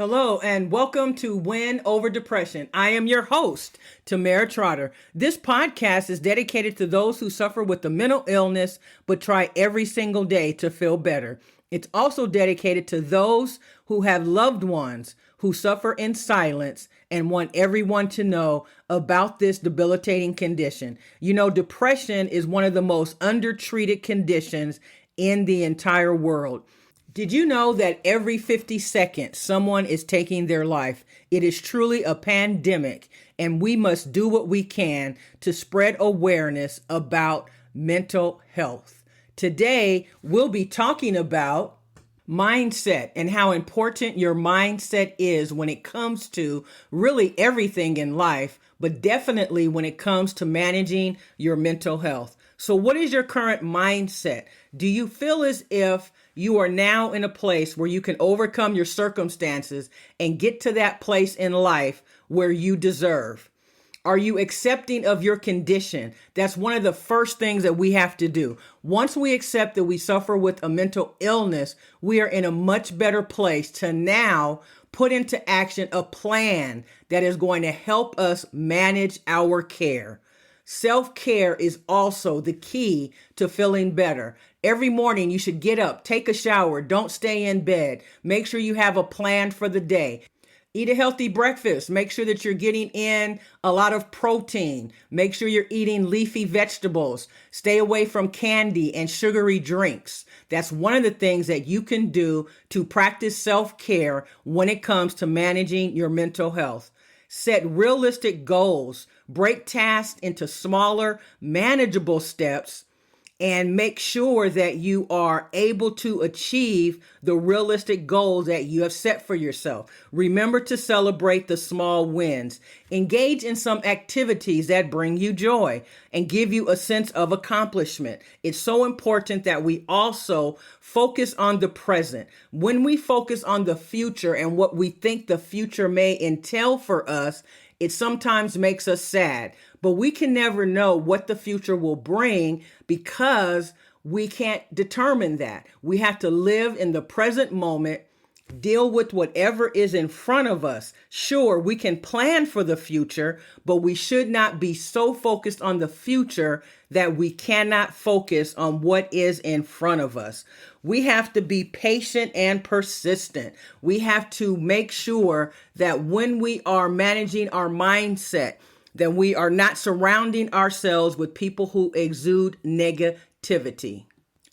Hello and welcome to Win Over Depression. I am your host, Tamera Trotter. This podcast is dedicated to those who suffer with a mental illness but try every single day to feel better. It's also dedicated to those who have loved ones who suffer in silence and want everyone to know about this debilitating condition. You know, depression is one of the most undertreated conditions in the entire world. Did you know that every 50 seconds someone is taking their life? It is truly a pandemic, and we must do what we can to spread awareness about mental health. Today, we'll be talking about mindset and how important your mindset is when it comes to really everything in life, but definitely when it comes to managing your mental health. So what is your current mindset? Do you feel as if you are now in a place where you can overcome your circumstances and get to that place in life where you deserve? Are you accepting of your condition? That's one of the first things that we have to do. Once we accept that we suffer with a mental illness, we are in a much better place to now put into action a plan that is going to help us manage our care. Self-care is also the key to feeling better. Every morning you should get up, take a shower, don't stay in bed. Make sure you have a plan for the day. Eat a healthy breakfast. Make sure that you're getting in a lot of protein. Make sure you're eating leafy vegetables. Stay away from candy and sugary drinks. That's one of the things that you can do to practice self-care when it comes to managing your mental health. Set realistic goals. Break tasks into smaller, manageable steps, and make sure that you are able to achieve the realistic goals that you have set for yourself. Remember to celebrate the small wins. Engage in some activities that bring you joy and give you a sense of accomplishment. It's so important that we also focus on the present. When we focus on the future and what we think the future may entail for us, it sometimes makes us sad, but we can never know what the future will bring because we can't determine that. We have to live in the present moment, deal with whatever is in front of us. Sure, we can plan for the future, but we should not be so focused on the future that we cannot focus on what is in front of us. We have to be patient and persistent. We have to make sure that when we are managing our mindset, that we are not surrounding ourselves with people who exude negativity.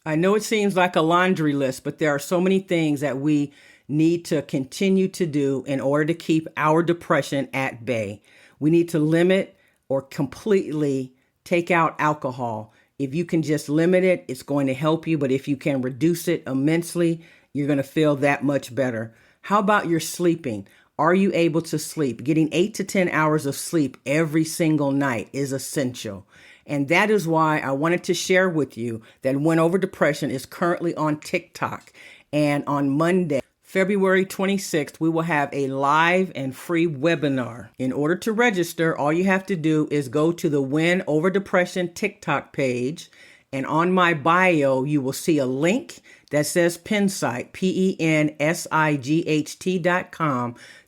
I know it seems like a laundry list, but there are so many things that we need to continue to do in order to keep our depression at bay. We need to limit or completely take out alcohol. If you can just limit it, it's going to help you. But if you can reduce it immensely, you're going to feel that much better. How about your sleeping? Are you able to sleep? Getting 8 to 10 hours of sleep every single night is essential. And that is why I wanted to share with you that Win Over Depression is currently on TikTok. And on Monday, February 26th, we will have a live and free webinar. In order to register, all you have to do is go to the Win Over Depression TikTok page, and on my bio, you will see a link that says Pensight, PENSIGHT.com.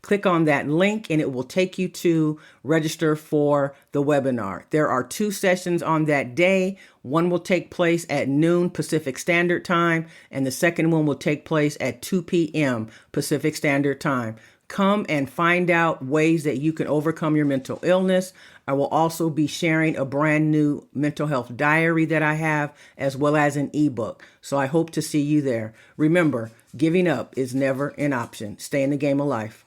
Click on that link and it will take you to register for the webinar. There are 2 sessions on that day. One will take place at noon Pacific Standard Time, and the second one will take place at 2 p.m. Pacific Standard Time. Come and find out ways that you can overcome your mental illness. I will also be sharing a brand new mental health diary that I have, as well as an ebook. So I hope to see you there. Remember, giving up is never an option. Stay in the game of life.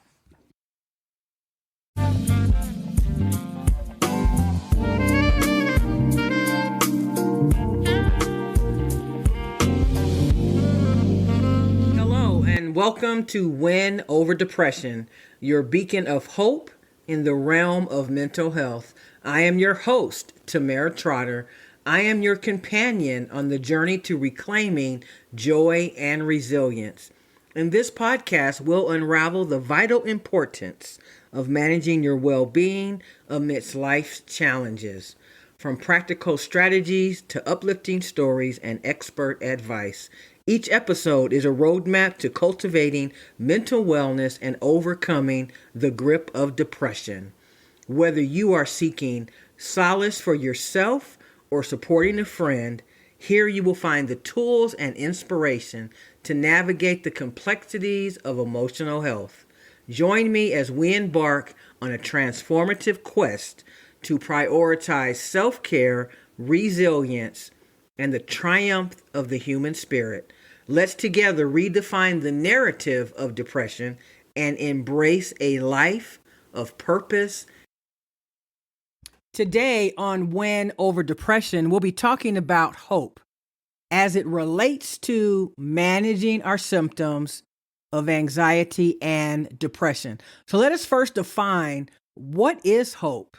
Hello, and welcome to Win Over Depression, your beacon of hope in the realm of mental health. I am your host, Tamera Trotter. I am your companion on the journey to reclaiming joy and resilience. In this podcast, we'll unravel the vital importance of managing your well-being amidst life's challenges. From practical strategies to uplifting stories and expert advice, Each episode is a roadmap to cultivating mental wellness and overcoming the grip of depression. Whether you are seeking solace for yourself or supporting a friend, here you will find the tools and inspiration to navigate the complexities of emotional health. Join me as we embark on a transformative quest to prioritize self-care, resilience, and the triumph of the human spirit. Let's together redefine the narrative of depression and embrace a life of purpose. Today on Win Over Depression, we'll be talking about hope as it relates to managing our symptoms of anxiety and depression. So let us first define what is hope.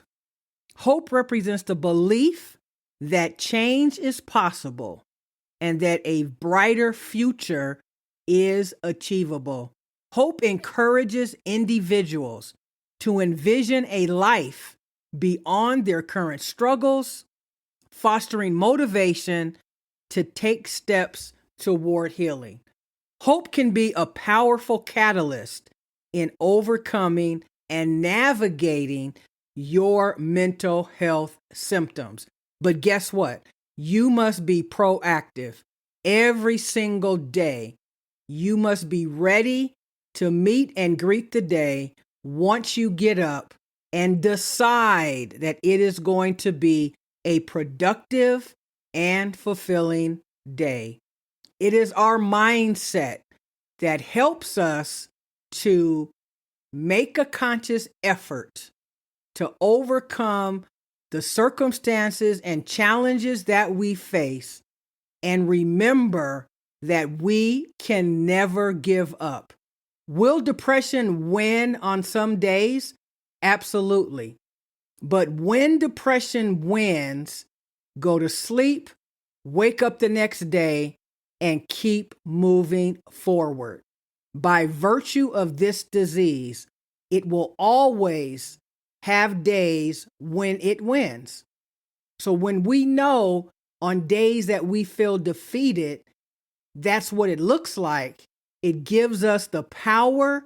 Hope represents the belief that change is possible and that a brighter future is achievable. Hope encourages individuals to envision a life beyond their current struggles, fostering motivation to take steps toward healing. Hope can be a powerful catalyst in overcoming and navigating your mental health symptoms. But guess what? You must be proactive every single day. You must be ready to meet and greet the day once you get up and decide that it is going to be a productive and fulfilling day. It is our mindset that helps us to make a conscious effort to overcome the circumstances and challenges that we face, and remember that we can never give up. Will depression win on some days? Absolutely. But when depression wins, go to sleep, wake up the next day, and keep moving forward. By virtue of this disease, it will always have days when it wins. So when we know on days that we feel defeated, that's what it looks like. It gives us the power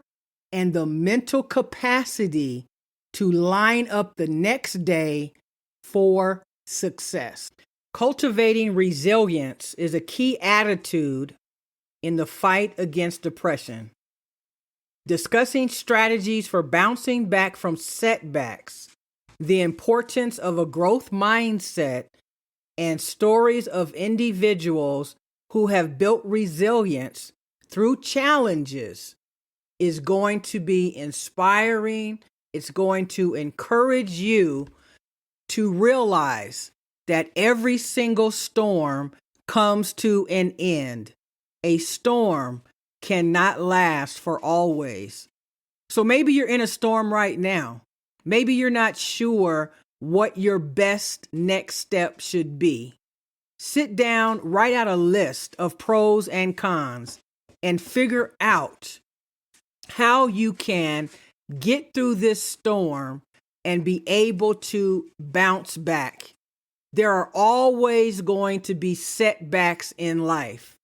and the mental capacity to line up the next day for success. Cultivating resilience is a key attitude in the fight against depression. Discussing strategies for bouncing back from setbacks, the importance of a growth mindset, and stories of individuals who have built resilience through challenges is going to be inspiring. It's going to encourage you to realize that every single storm comes to an end. A storm cannot last for always. So maybe you're in a storm right now. Maybe you're not sure what your best next step should be. Sit down, write out a list of pros and cons, and figure out how you can get through this storm and be able to bounce back. There are always going to be setbacks in life.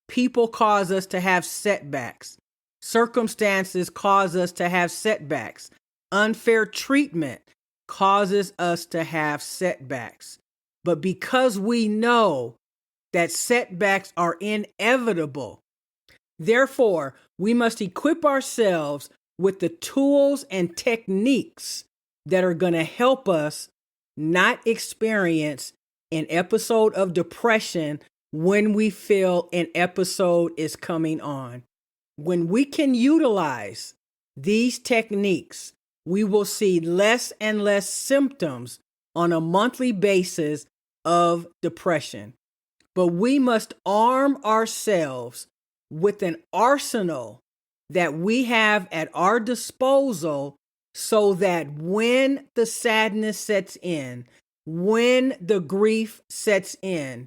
People cause us to have setbacks. Circumstances cause us to have setbacks. Unfair treatment causes us to have setbacks. But because we know that setbacks are inevitable, therefore, we must equip ourselves with the tools and techniques that are going to help us not experience an episode of depression when we feel an episode is coming on. When we can utilize these techniques, we will see less and less symptoms on a monthly basis of depression. But we must arm ourselves with an arsenal that we have at our disposal so that when the sadness sets in, when the grief sets in,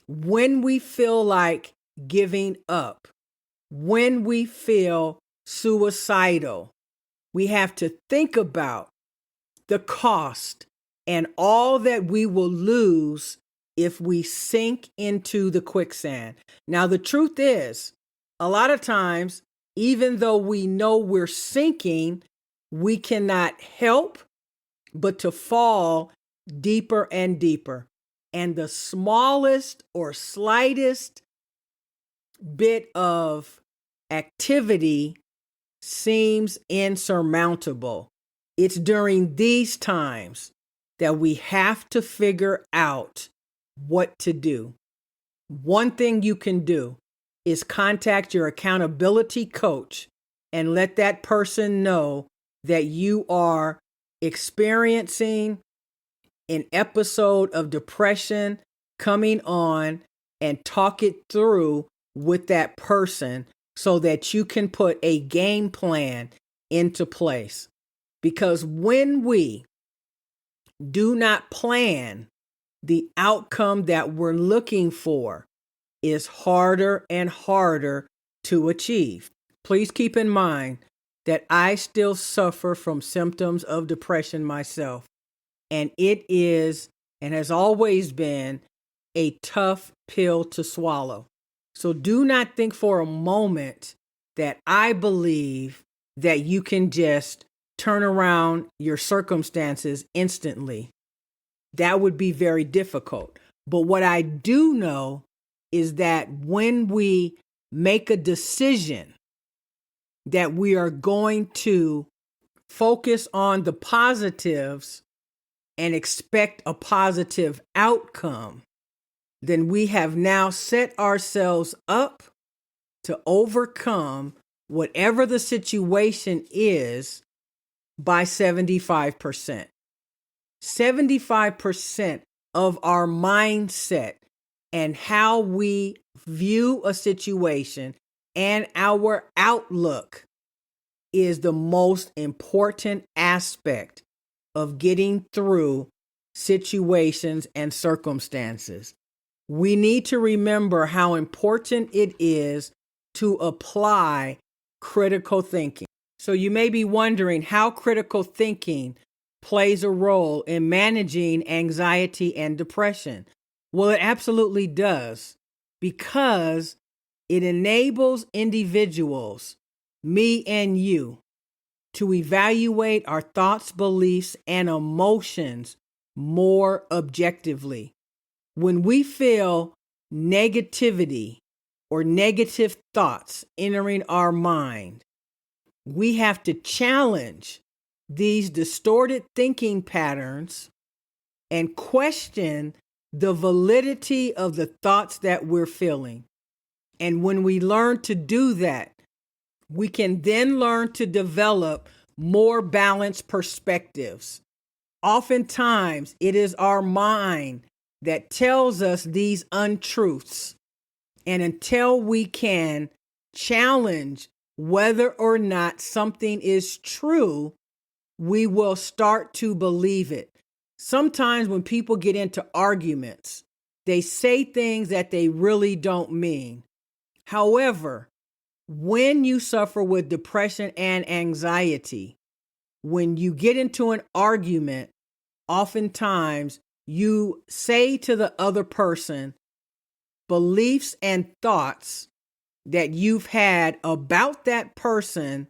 when we feel like giving up, when we feel suicidal, we have to think about the cost and all that we will lose if we sink into the quicksand. Now, the truth is, a lot of times, even though we know we're sinking, we cannot help but to fall deeper and deeper. And the smallest or slightest bit of activity seems insurmountable. It's during these times that we have to figure out what to do. One thing you can do is contact your accountability coach and let that person know that you are experiencing an episode of depression coming on, and talk it through with that person so that you can put a game plan into place. Because when we do not plan, the outcome that we're looking for is harder and harder to achieve. Please keep in mind that I still suffer from symptoms of depression myself, and it is and has always been a tough pill to swallow. So do not think for a moment that I believe that you can just turn around your circumstances instantly. That would be very difficult. But what I do know is that when we make a decision that we are going to focus on the positives and expect a positive outcome, then we have now set ourselves up to overcome whatever the situation is by 75%. 75% of our mindset and how we view a situation and our outlook is the most important aspect of getting through situations and circumstances. We need to remember how important it is to apply critical thinking. So you may be wondering how critical thinking plays a role in managing anxiety and depression. Well, it absolutely does, because it enables individuals, me and you, to evaluate our thoughts, beliefs, and emotions more objectively. When we feel negativity or negative thoughts entering our mind, we have to challenge these distorted thinking patterns and question the validity of the thoughts that we're feeling. And when we learn to do that, we can then learn to develop more balanced perspectives. Oftentimes, it is our mind that tells us these untruths. And until we can challenge whether or not something is true, we will start to believe it. Sometimes when people get into arguments, they say things that they really don't mean. However, when you suffer with depression and anxiety, when you get into an argument, oftentimes you say to the other person beliefs and thoughts that you've had about that person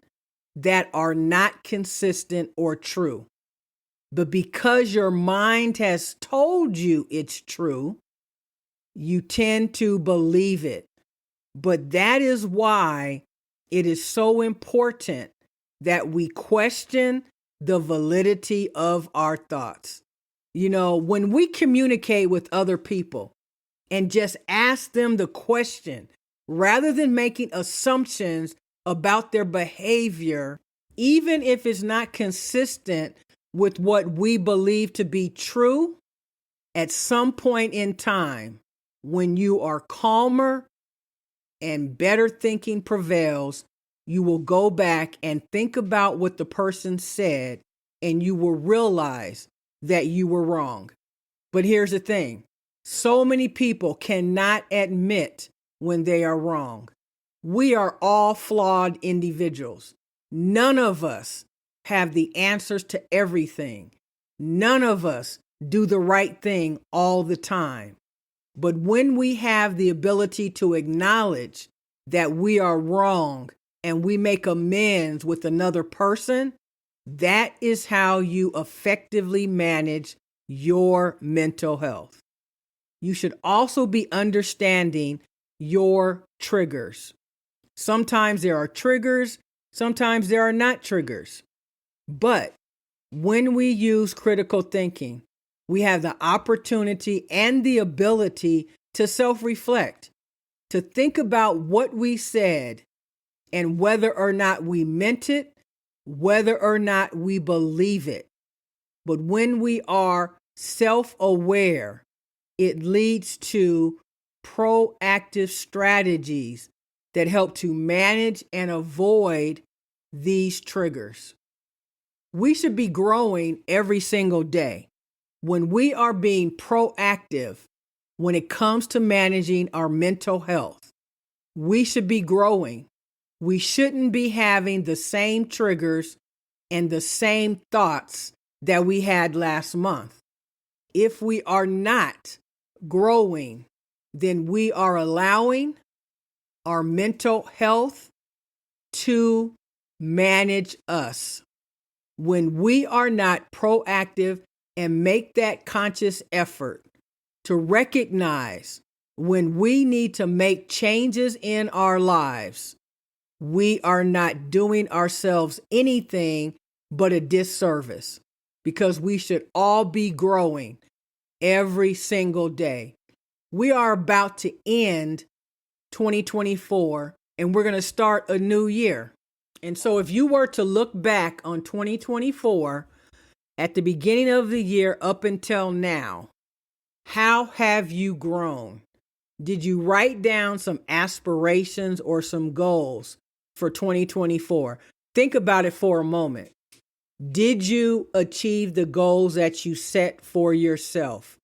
that are not consistent or true. But because your mind has told you it's true, you tend to believe it. But that is why it is so important that we question the validity of our thoughts. You know, when we communicate with other people and just ask them the question, rather than making assumptions about their behavior, even if it's not consistent with what we believe to be true, at some point in time, when you are calmer and better thinking prevails, you will go back and think about what the person said, and you will realize that you were wrong. But here's the thing. So many people cannot admit when they are wrong. We are all flawed individuals. None of us have the answers to everything. None of us do the right thing all the time. But when we have the ability to acknowledge that we are wrong and we make amends with another person, that is how you effectively manage your mental health. You should also be understanding your triggers. Sometimes there are triggers, sometimes there are not triggers. But when we use critical thinking, we have the opportunity and the ability to self-reflect, to think about what we said and whether or not we meant it, whether or not we believe it. But when we are self-aware, it leads to proactive strategies that help to manage and avoid these triggers. We should be growing every single day. When we are being proactive when it comes to managing our mental health, we should be growing. We shouldn't be having the same triggers and the same thoughts that we had last month. If we are not growing, then we are allowing our mental health to manage us. When we are not proactive and make that conscious effort to recognize when we need to make changes in our lives, we are not doing ourselves anything but a disservice, because we should all be growing every single day. We are about to end 2024 and we're going to start a new year. And so if you were to look back on 2024 at the beginning of the year up until now, how have you grown? Did you write down some aspirations or some goals for 2024? Think about it for a moment. Did you achieve the goals that you set for yourself?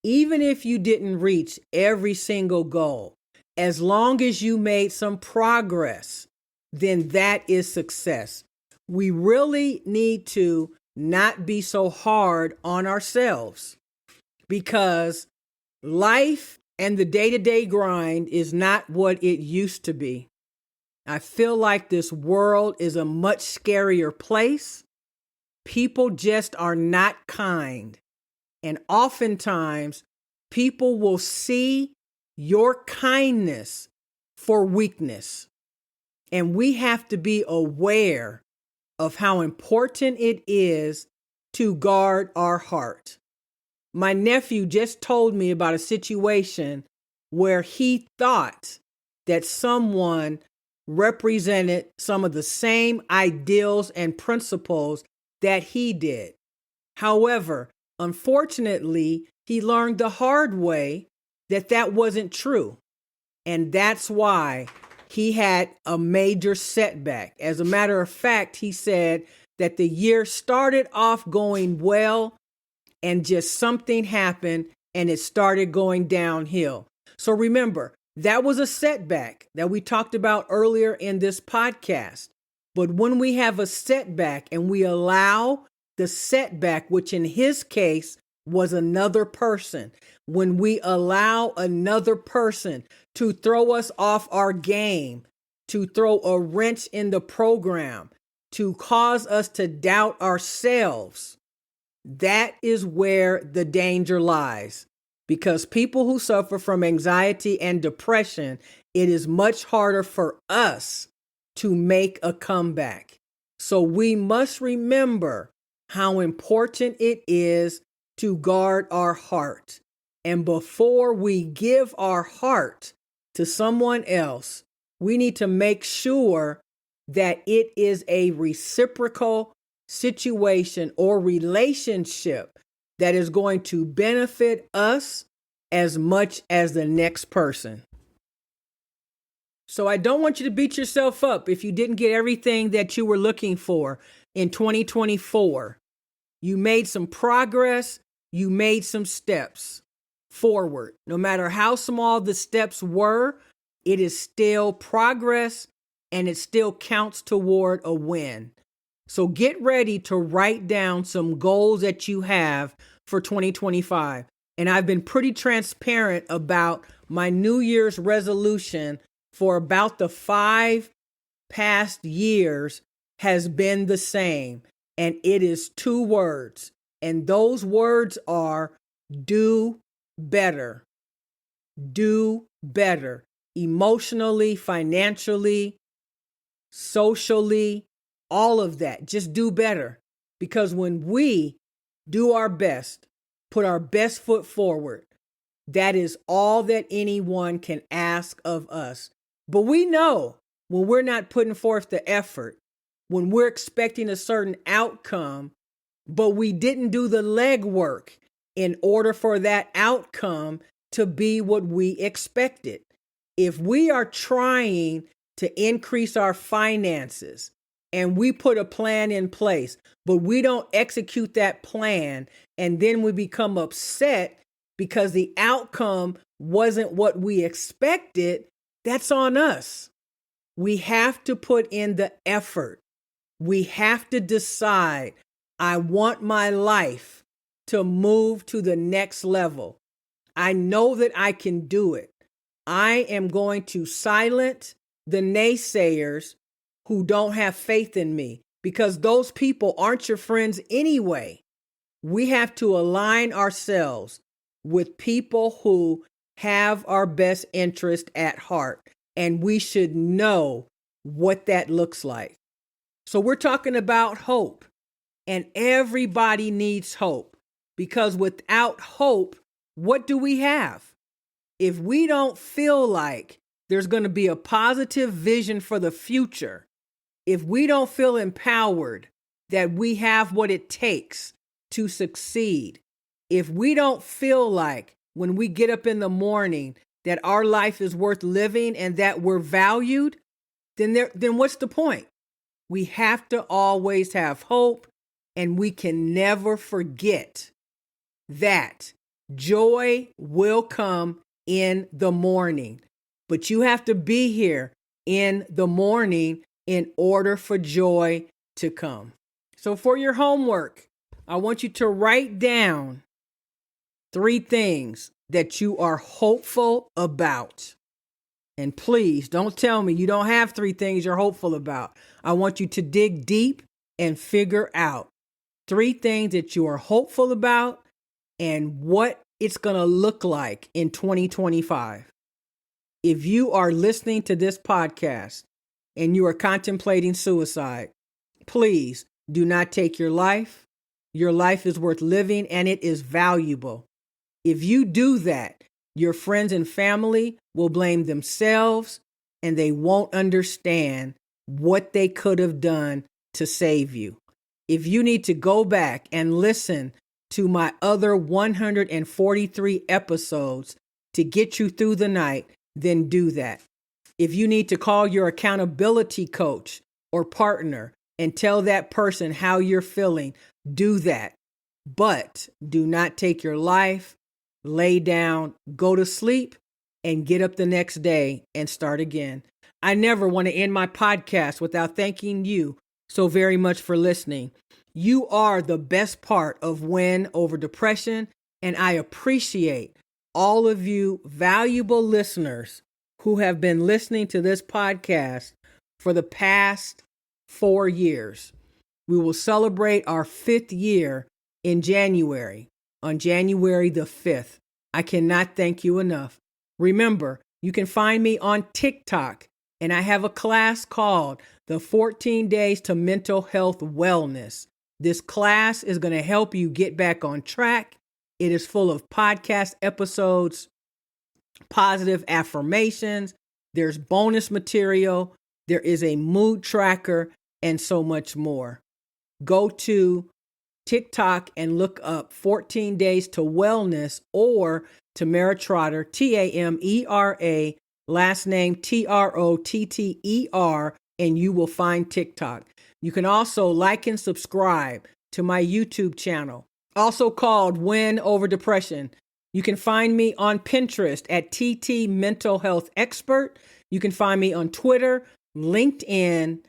Even if you didn't reach every single goal, as long as you made some progress, then that is success. We really need to not be so hard on ourselves, because life and the day-to-day grind is not what it used to be. I feel like this world is a much scarier place. People just are not kind. And oftentimes, people will see your kindness for weakness. And we have to be aware of how important it is to guard our heart. My nephew just told me about a situation where he thought that someone represented some of the same ideals and principles that he did. However, unfortunately, he learned the hard way that that wasn't true. And that's why he had a major setback. As a matter of fact, he said that the year started off going well and just something happened and it started going downhill. So remember, that was a setback that we talked about earlier in this podcast. But when we have a setback and we allow the setback, which in his case was another person, when we allow another person to throw us off our game, to throw a wrench in the program, to cause us to doubt ourselves, that is where the danger lies. Because people who suffer from anxiety and depression, it is much harder for us to make a comeback. So we must remember how important it is to guard our heart. And before we give our heart to someone else, we need to make sure that it is a reciprocal situation or relationship that is going to benefit us as much as the next person. So I don't want you to beat yourself up if you didn't get everything that you were looking for in 2024. You made some progress. You made some steps forward. No matter how small the steps were, it is still progress and it still counts toward a win. So get ready to write down some goals that you have for 2025. And I've been pretty transparent about my New Year's resolution for about the 5 past years has been the same. And it is 2 words. And those words are do better. Do better. Emotionally, financially, socially, all of that. Just do better. Because when we do our best, put our best foot forward, that is all that anyone can ask of us. But we know when we're not putting forth the effort, when we're expecting a certain outcome, but we didn't do the legwork in order for that outcome to be what we expected. If we are trying to increase our finances and we put a plan in place, but we don't execute that plan, and then we become upset because the outcome wasn't what we expected, that's on us. We have to put in the effort. We have to decide, I want my life to move to the next level. I know that I can do it. I am going to silence the naysayers who don't have faith in me, because those people aren't your friends anyway. We have to align ourselves with people who have our best interest at heart, and we should know what that looks like. So we're talking about hope, and everybody needs hope, because without hope, what do we have? If we don't feel like there's going to be a positive vision for the future, if we don't feel empowered that we have what it takes to succeed, if we don't feel like when we get up in the morning that our life is worth living and that we're valued, then what's the point? We have to always have hope, and we can never forget that joy will come in the morning. But you have to be here in the morning in order for joy to come. So for your homework, I want you to write down 3 things that you are hopeful about. And please don't tell me you don't have 3 things you're hopeful about. I want you to dig deep and figure out 3 things that you are hopeful about and what it's going to look like in 2025. If you are listening to this podcast and you are contemplating suicide, please do not take your life. Your life is worth living and it is valuable. If you do that, your friends and family will blame themselves, and they won't understand what they could have done to save you. If you need to go back and listen to my other 143 episodes to get you through the night, then do that. If you need to call your accountability coach or partner and tell that person how you're feeling, do that. But do not take your life, lay down, go to sleep, and get up the next day and start again. I never want to end my podcast without thanking you so very much for listening. You are the best part of Win Over Depression, and I appreciate all of you valuable listeners who have been listening to this podcast for the past 4 years. We will celebrate our 5th year in January, on January the 5th. I cannot thank you enough. Remember, you can find me on TikTok, and I have a class called the 14 Days to Mental Health Wellness. This class is going to help you get back on track. It is full of podcast episodes, positive affirmations. There's bonus material. There is a mood tracker and so much more. Go to TikTok and look up 14 Days to Wellness or Tamera Trotter, Tamera, last name Trotter, and you will find TikTok. You can also like and subscribe to my YouTube channel, also called Win Over Depression. You can find me on Pinterest at TT Mental Health Expert. You can find me on Twitter, LinkedIn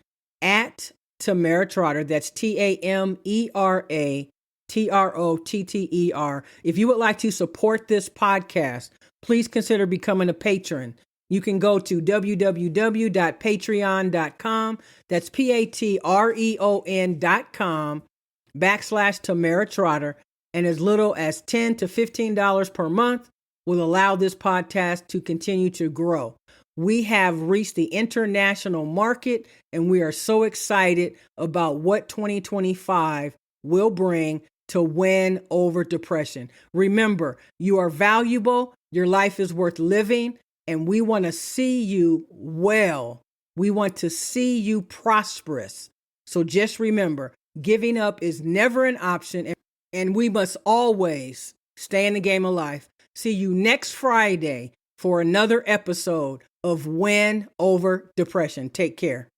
at Tamera Trotter. That's Tamera Trotter. If you would like to support this podcast, please consider becoming a patron. You can go to www.patreon.com. That's patreon.com/Tamera Trotter. And as little as $10 to $15 per month will allow this podcast to continue to grow. We have reached the international market, and we are so excited about what 2025 will bring to win over depression. Remember, you are valuable, your life is worth living, and we want to see you well. We want to see you prosperous. So just remember, giving up is never an option, and we must always stay in the game of life. See you next Friday for another episode of Win Over Depression. Take care.